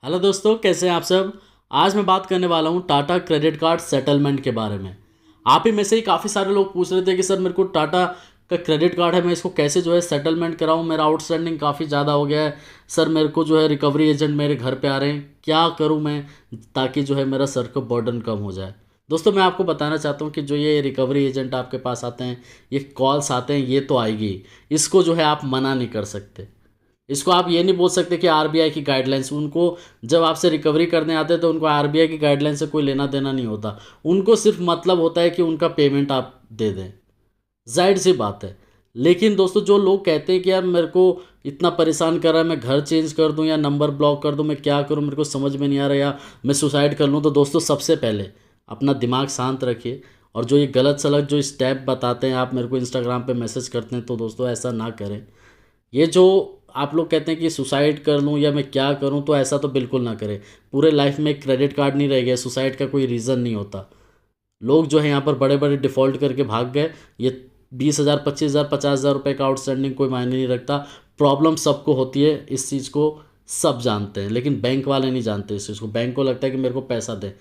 Hello दोस्तों, कैसे हैं आप सब। आज मैं बात करने वाला हूं टाटा क्रेडिट कार्ड सेटलमेंट के बारे में। आप ही में से ही काफ़ी सारे लोग पूछ रहे थे कि सर मेरे को टाटा का क्रेडिट कार्ड है, मैं इसको कैसे जो है सेटलमेंट कराऊं, मेरा आउटस्टैंडिंग काफ़ी ज़्यादा हो गया है। सर मेरे को जो है रिकवरी एजेंट मेरे घर पे आ रहे हैं, क्या करूं मैं ताकि जो है मेरा सर का बर्डन कम हो जाए। दोस्तों, मैं आपको बताना चाहता हूं कि जो ये रिकवरी एजेंट आपके पास आते हैं, ये कॉल्स आते हैं, ये तो आएगी, इसको जो है आप मना नहीं कर सकते। इसको आप ये नहीं बोल सकते कि आरबीआई की गाइडलाइंस, उनको जब आपसे रिकवरी करने आते हैं तो उनको आरबीआई की गाइडलाइन से कोई लेना देना नहीं होता। उनको सिर्फ मतलब होता है कि उनका पेमेंट आप दे दें, जाहिर सी बात है। लेकिन दोस्तों, जो लोग कहते हैं कि यार मेरे को इतना परेशान कर रहा है, मैं घर चेंज कर दूं या नंबर ब्लॉक कर दूं, मैं क्या करूं, मेरे को समझ में नहीं आ रहा, या मैं सुसाइड कर लूं, तो दोस्तों सबसे पहले अपना दिमाग शांत रखिए। और जो ये गलत सलत जो स्टेप बताते हैं, आप मेरे को इंस्टाग्राम पे मैसेज करते हैं, तो दोस्तों ऐसा ना करें। ये जो आप लोग कहते हैं कि सुसाइड कर लूँ या मैं क्या करूँ, तो ऐसा तो बिल्कुल ना करें। पूरे लाइफ में क्रेडिट कार्ड नहीं रह गया, सुसाइड का कोई रीज़न नहीं होता। लोग जो है यहाँ पर बड़े बड़े डिफ़ॉल्ट करके भाग गए। ये 20,000 25,000 50,000 रुपये का आउटस्टैंडिंग कोई मायने नहीं रखता। प्रॉब्लम सबको होती है, इस चीज़ को सब जानते हैं, लेकिन बैंक वाले नहीं जानते इस चीज़ को। बैंक को लगता है कि मेरे को पैसा दे,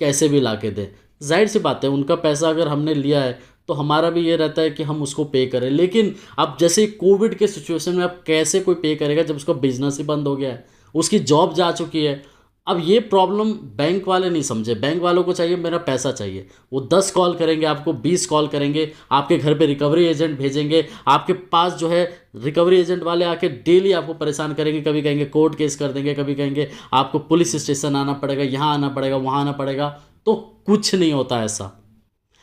कैसे भी ला के दे। जाहिर सी बात है, उनका पैसा अगर हमने लिया है तो हमारा भी ये रहता है कि हम उसको पे करें। लेकिन अब जैसे कोविड के सिचुएशन में अब कैसे कोई पे करेगा जब उसका बिजनेस ही बंद हो गया है, उसकी जॉब जा चुकी है। अब ये प्रॉब्लम बैंक वाले नहीं समझे। बैंक वालों को चाहिए मेरा पैसा चाहिए। वो 10 कॉल करेंगे आपको, 20 कॉल करेंगे, आपके घर पे रिकवरी एजेंट भेजेंगे, आपके पास जो है रिकवरी एजेंट वाले आके डेली आपको परेशान करेंगे। कभी कहेंगे कोर्ट केस कर देंगे, कभी कहेंगे आपको पुलिस स्टेशन आना पड़ेगा, यहाँ आना पड़ेगा, वहाँ आना पड़ेगा। तो कुछ नहीं होता ऐसा।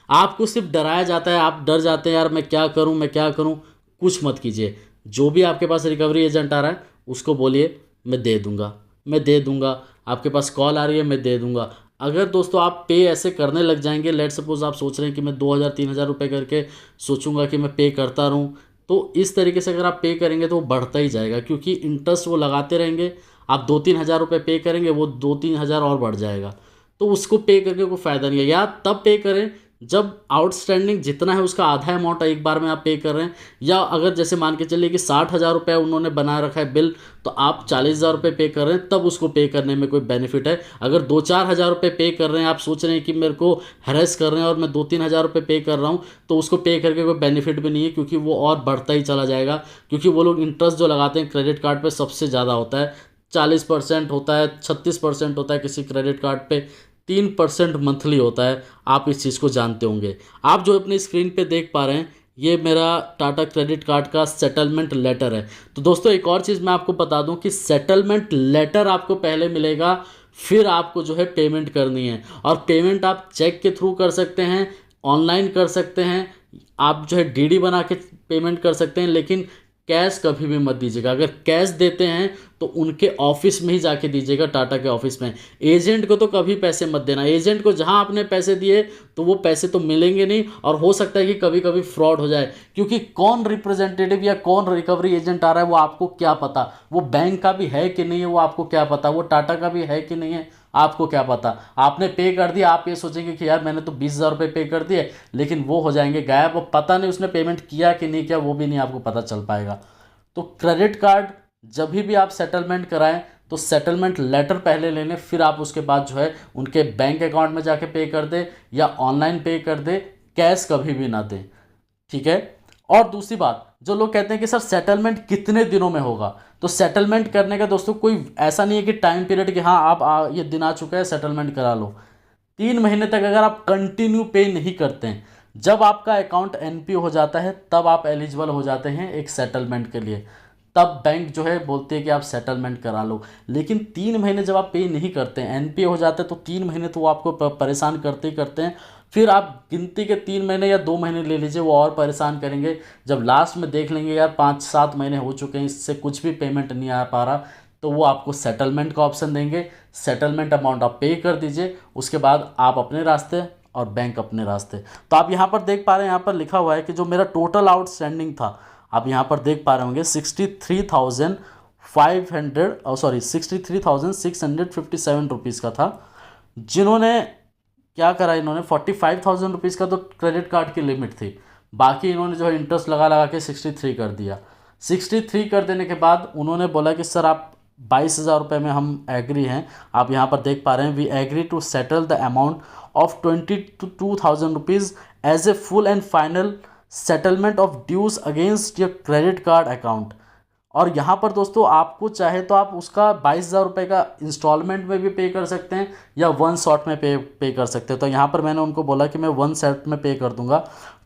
आपको सिर्फ डराया जाता है, आप डर जाते हैं, यार मैं क्या करूं, मैं क्या करूं। कुछ मत कीजिए। जो भी आपके पास रिकवरी एजेंट आ रहा है उसको बोलिए मैं दे दूंगा, मैं दे दूंगा। आपके पास कॉल आ रही है, मैं दे दूंगा। अगर दोस्तों आप पे ऐसे करने लग जाएंगे, लेट सपोज आप सोच रहे हैं कि मैं 2,000 3,000 रुपये करके सोचूंगा कि मैं पे करता रहूं, तो इस तरीके से अगर आप पे करेंगे तो वो बढ़ता ही जाएगा, क्योंकि इंटरेस्ट वो लगाते रहेंगे। आप 2-3 हज़ार रुपये पे करेंगे, वो 2-3 हज़ार और बढ़ जाएगा। तो उसको पे करके कोई फ़ायदा नहीं है। या तब पे करें जब आउटस्टैंडिंग जितना है उसका आधा अमाउंट एक बार में आप पे कर रहे हैं। या अगर जैसे मान के चलिए कि 60,000 रुपये उन्होंने बना रखा है बिल, तो आप 40,000 रुपये पे कर रहे हैं, तब उसको पे करने में कोई बेनिफिट है। अगर 2-4 हज़ार रुपये पे कर रहे हैं, आप सोच रहे हैं कि मेरे को हैरेस कर रहे हैं और मैं 2-3 हज़ार रुपये पे कर रहा हूँ, तो उसको पे करके कोई बेनिफिट भी नहीं है, क्योंकि वो और बढ़ता ही चला जाएगा। क्योंकि वो लोग इंटरेस्ट जो लगाते हैं क्रेडिट कार्ड पर सबसे ज़्यादा होता है। 40% होता है, 36% होता है किसी क्रेडिट कार्ड पे, 3% मंथली होता है। आप इस चीज़ को जानते होंगे। आप जो अपनी स्क्रीन पे देख पा रहे हैं, ये मेरा टाटा क्रेडिट कार्ड का सेटलमेंट लेटर है। तो दोस्तों, एक और चीज़ मैं आपको बता दूं कि सेटलमेंट लेटर आपको पहले मिलेगा, फिर आपको जो है पेमेंट करनी है। और पेमेंट आप चेक के थ्रू कर सकते हैं, ऑनलाइन कर सकते हैं, आप जो है डीडी बना के पेमेंट कर सकते हैं। लेकिन कैश कभी भी मत दीजिएगा। अगर कैश देते हैं तो उनके ऑफिस में ही जाके दीजिएगा, टाटा के ऑफिस में। एजेंट को तो कभी पैसे मत देना। एजेंट को जहां आपने पैसे दिए तो वो पैसे तो मिलेंगे नहीं, और हो सकता है कि कभी कभी फ्रॉड हो जाए। क्योंकि कौन रिप्रेजेंटेटिव या कौन रिकवरी एजेंट आ रहा है वो आपको क्या पता। वो बैंक का भी है कि नहीं है वो आपको क्या पता। वो टाटा का भी है कि नहीं है आपको क्या पता। आपने पे कर दिया, आप ये सोचेंगे कि यार मैंने तो 20,000 रुपये पे कर दिए, लेकिन वो हो जाएंगे गायब। वो पता नहीं उसने पेमेंट किया कि नहीं किया, वो भी नहीं आपको पता चल पाएगा। तो क्रेडिट कार्ड जब भी आप सेटलमेंट कराएं तो सेटलमेंट लेटर पहले ले लें, फिर आप उसके बाद जो है उनके बैंक अकाउंट में जाके पे कर दें या ऑनलाइन पे कर दें। कैश कभी भी ना दें, ठीक है। और दूसरी बात, जो लोग कहते हैं कि सर सेटलमेंट कितने दिनों में होगा, तो सेटलमेंट करने का दोस्तों कोई ऐसा नहीं है कि टाइम पीरियड कि हाँ आप ये दिन आ चुका है सेटलमेंट करा लो। 3 महीने तक अगर आप कंटिन्यू पे नहीं करते हैं, जब आपका अकाउंट एनपीओ हो जाता है तब आप एलिजिबल हो जाते हैं एक सेटलमेंट के लिए। तब बैंक जो है बोलती है कि आप सेटलमेंट करा लो। लेकिन 3 महीने जब आप पे नहीं करते हैं, एनपीओ हो जाते हैं, तो 3 महीने तो वो आपको परेशान करते ही करते हैं। फिर आप गिनती के 3 महीने या 2 महीने ले लीजिए, वो और परेशान करेंगे। जब लास्ट में देख लेंगे यार 5-7 महीने हो चुके हैं, इससे कुछ भी पेमेंट नहीं आ पा रहा, तो वो आपको सेटलमेंट का ऑप्शन देंगे। सेटलमेंट अमाउंट आप पे कर दीजिए, उसके बाद आप अपने रास्ते और बैंक अपने रास्ते। तो आप यहाँ पर देख पा रहे हैं, यहाँ पर लिखा हुआ है कि जो मेरा टोटल आउटस्टैंडिंग था, आप यहाँ पर देख पा रहे होंगे 63,657 रुपीज़ का था। जिन्होंने क्या करा, इन्होंने 45,000 रुपीज़ का तो क्रेडिट कार्ड की लिमिट थी, बाकी इन्होंने जो है इंटरेस्ट लगा लगा के 63 कर दिया। 63 कर देने के बाद उन्होंने बोला कि सर आप 22,000 रुपये में हम एग्री हैं। आप यहाँ पर देख पा रहे हैं, we agree to settle the amount of 22,000 rupees as a full and final settlement of dues against your credit card account. और यहाँ पर दोस्तों आपको चाहे तो आप उसका 22,000 रुपये का इंस्टॉलमेंट में भी पे कर सकते हैं या वन शॉट में पे कर सकते हैं। तो यहाँ पर मैंने उनको बोला कि मैं वन शॉट में पे कर दूंगा।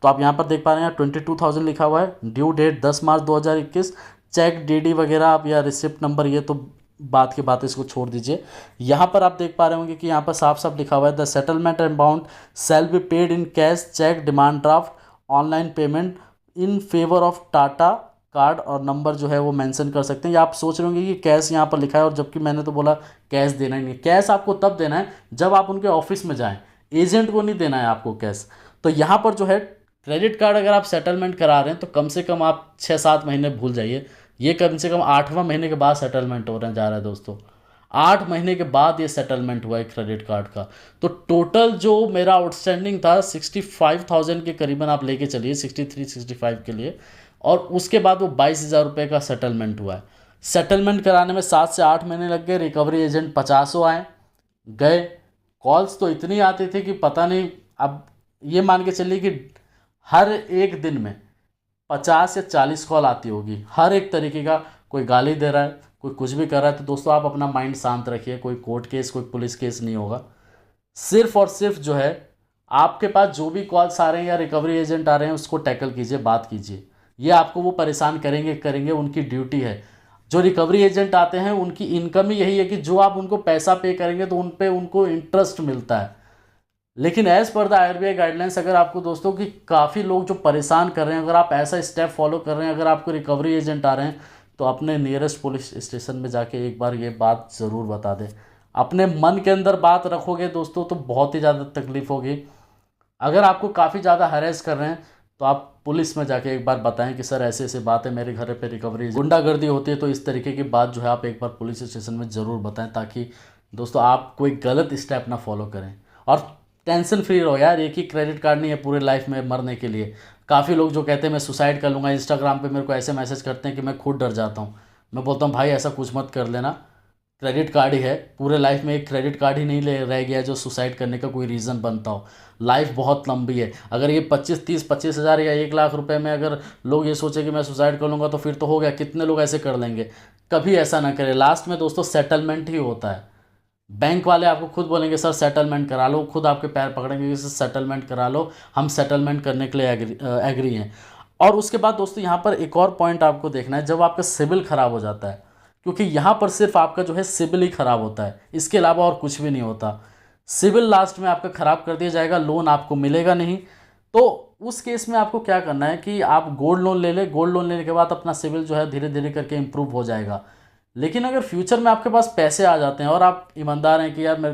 तो आप यहाँ पर देख पा रहे हैं 22,000 लिखा हुआ है, ड्यू डेट 10 मार्च 2021, चेक डीडी वगैरह आप या रिसिप्ट नंबर, ये तो बात की बात, इसको छोड़ दीजिए। यहाँ पर आप देख पा रहे होंगे कि यहाँ पर साफ साफ लिखा हुआ है, the settlement amount shall be paid in cash, cheque, demand draft, online payment in favour of Tata card, और नंबर जो है वो मेंशन कर सकते हैं। या आप सोच रहे होंगे कि कैश यहाँ पर लिखा है, और जबकि मैंने तो बोला कैश देना ही नहीं। कैश आपको तब देना है जब आप उनके ऑफिस में जाएं, एजेंट को नहीं देना है आपको कैश। तो यहाँ पर जो है क्रेडिट कार्ड अगर आप सेटलमेंट करा रहे हैं तो कम से कम आप 6-7 महीने भूल जाइए, ये कम से कम 8वां महीने के बाद सेटलमेंट होने जा रहा है दोस्तों। 8 महीने के बाद ये सेटलमेंट हुआ है क्रेडिट कार्ड का। तो टोटल जो मेरा आउटस्टैंडिंग था 65,000 के करीबन आप लेके चलिए, 63-65 के लिए, और उसके बाद वो 22,000 रुपये का सेटलमेंट हुआ है। सेटलमेंट कराने में 7 से 8 महीने लग गए, रिकवरी एजेंट 50 आए गए। कॉल्स तो इतनी आती थी कि पता नहीं, अब ये मान के चलिए कि हर एक दिन में 50 या 40 कॉल आती होगी, हर एक तरीके का। कोई गाली दे रहा है, कोई कुछ भी कर रहा है। तो दोस्तों आप अपना माइंड शांत रखिए, कोई कोर्ट केस, कोई पुलिस केस नहीं होगा। सिर्फ और सिर्फ जो है आपके पास जो भी कॉल्स आ रहे हैं या रिकवरी एजेंट आ रहे हैं उसको टैकल कीजिए, बात कीजिए। ये आपको वो परेशान करेंगे, उनकी ड्यूटी है। जो रिकवरी एजेंट आते हैं उनकी इनकम ही यही है कि जो आप उनको पैसा पे करेंगे तो उन पे उनको इंटरेस्ट मिलता है। लेकिन as per the RBI guidelines, अगर आपको दोस्तों कि काफ़ी लोग जो परेशान कर रहे हैं, अगर आप ऐसा स्टेप फॉलो कर रहे हैं, अगर आपको रिकवरी एजेंट आ रहे हैं, तो अपने नियरेस्ट पुलिस स्टेशन में जाके एक बार ये बात ज़रूर बता दें। अपने मन के अंदर बात रखोगे दोस्तों तो बहुत ही ज़्यादा तकलीफ होगी। अगर आपको काफ़ी ज़्यादा हरेस कर रहे हैं तो आप पुलिस में जाके एक बार बताएं कि सर ऐसे ऐसे बात है, मेरे घर पे रिकवरी गुंडागर्दी होती है। तो इस तरीके की बात जो है आप एक बार पुलिस स्टेशन में ज़रूर बताएं, ताकि दोस्तों आप कोई गलत स्टेप ना फॉलो करें। और टेंशन फ्री रहो यार, एक ही क्रेडिट कार्ड नहीं है पूरे लाइफ में मरने के लिए। काफ़ी लोग जो कहते हैं मैं सुसाइड कर लूँगा, इंस्टाग्राम पे मेरे को ऐसे मैसेज करते हैं कि मैं खुद डर जाता हूँ। मैं बोलता हूँ भाई ऐसा कुछ मत कर लेना, क्रेडिट कार्ड ही है, पूरे लाइफ में एक क्रेडिट कार्ड ही नहीं ले रह गया जो सुसाइड करने का कोई रीज़न बनता हो। लाइफ बहुत लंबी है। अगर ये 25 हज़ार या 1 लाख रुपए में अगर लोग ये सोचे कि मैं सुसाइड कर लूँगा तो फिर तो हो गया, कितने लोग ऐसे कर लेंगे। कभी ऐसा ना करें। लास्ट में दोस्तों सेटलमेंट ही होता है। बैंक वाले आपको खुद बोलेंगे सर सेटलमेंट करा लो, खुद आपके पैर पकड़ेंगे कि सर सेटलमेंट करा लो, हम सेटलमेंट करने के लिए एग्री हैं। और उसके बाद दोस्तों यहाँ पर एक और पॉइंट आपको देखना है, जब आपका सिबिल ख़राब हो जाता है, क्योंकि यहाँ पर सिर्फ आपका जो है सिबिल ही ख़राब होता है, इसके अलावा और कुछ भी नहीं होता। सिबिल लास्ट में आपका ख़राब कर दिया जाएगा, लोन आपको मिलेगा नहीं। तो उस केस में आपको क्या करना है कि आप गोल्ड लोन ले लें। गोल्ड लोन लेने के बाद अपना सिबिल जो है धीरे धीरे करके इम्प्रूव हो जाएगा। लेकिन अगर फ्यूचर में आपके पास पैसे आ जाते हैं और आप ईमानदार हैं कि यार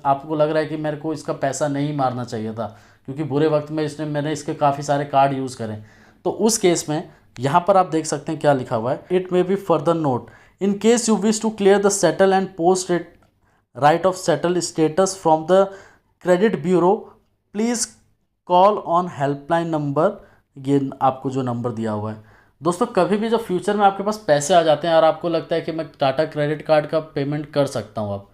आपको लग रहा है कि मेरे को इसका पैसा नहीं मारना चाहिए था, क्योंकि बुरे वक्त में मैंने इसके काफ़ी सारे कार्ड यूज़ करें, तो उस केस में यहाँ पर आप देख सकते हैं क्या लिखा हुआ है, it may be further note in case you wish to clear the settle and post write off settle status from the credit bureau, please call on helpline number. ये आपको जो नंबर दिया हुआ है दोस्तों, कभी भी जब फ्यूचर में आपके पास पैसे आ जाते हैं और आपको लगता है कि मैं टाटा क्रेडिट कार्ड का पेमेंट कर सकता हूँ अब,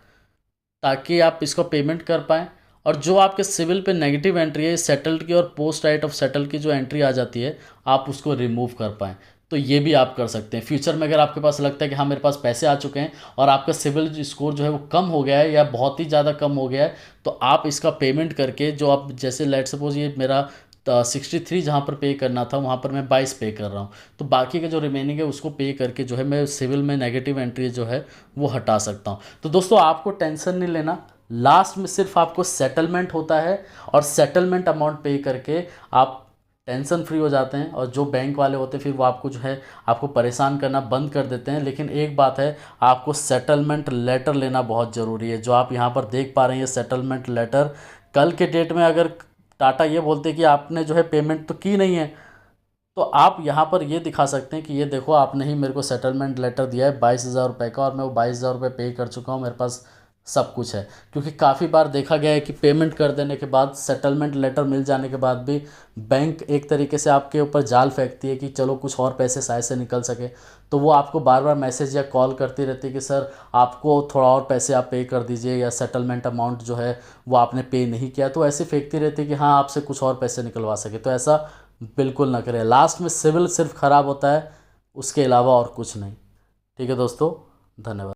ताकि आप इसको पेमेंट कर पाएँ, और जो आपके सिविल पे नेगेटिव एंट्री है सेटल्ड की और पोस्ट राइट ऑफ सेटल की जो एंट्री आ जाती है, आप उसको रिमूव कर पाएँ, तो ये भी आप कर सकते हैं। फ्यूचर में अगर आपके पास लगता है कि हाँ मेरे पास पैसे आ चुके हैं और आपका सिविल स्कोर जो है वो कम हो गया है या बहुत ही ज़्यादा कम हो गया है, तो आप इसका पेमेंट करके, जो आप जैसे लेट सपोज ये मेरा 63 जहाँ पर पे करना था वहाँ पर मैं 22 पे कर रहा हूँ, तो बाकी का जो रिमेनिंग है उसको पे करके जो है मैं सिविल में नेगेटिव एंट्री जो है वो हटा सकता हूँ। तो दोस्तों आपको टेंशन नहीं लेना, लास्ट में सिर्फ आपको सेटलमेंट होता है और सेटलमेंट अमाउंट पे करके आप टेंशन फ्री हो जाते हैं। और जो बैंक वाले होते हैं फिर वो आपको जो है आपको परेशान करना बंद कर देते हैं। लेकिन एक बात है, आपको सेटलमेंट लेटर लेना बहुत ज़रूरी है। जो आप यहाँ पर देख पा रहे हैं ये सेटलमेंट लेटर, कल के डेट में अगर टाटा ये बोलते कि आपने जो है पेमेंट तो की नहीं है, तो आप यहाँ पर ये दिखा सकते हैं कि ये देखो आपने ही मेरे को सेटलमेंट लेटर दिया है 22,000 रुपये का, और मैं वो 22,000 रुपये पे कर चुका हूँ, मेरे पास सब कुछ है। क्योंकि काफ़ी बार देखा गया है कि पेमेंट कर देने के बाद, सेटलमेंट लेटर मिल जाने के बाद भी बैंक एक तरीके से आपके ऊपर जाल फेंकती है कि चलो कुछ और पैसे शायद से निकल सके। तो वो आपको बार बार मैसेज या कॉल करती रहती है कि सर आपको थोड़ा और पैसे आप पे कर दीजिए, या सेटलमेंट अमाउंट जो है वो आपने पे नहीं किया। तो ऐसे फेंकती रहती है कि हाँ आपसे कुछ और पैसे निकलवा सके। तो ऐसा बिल्कुल ना करें, लास्ट में सिविल सिर्फ ख़राब होता है, उसके अलावा और कुछ नहीं। ठीक है दोस्तों, धन्यवाद।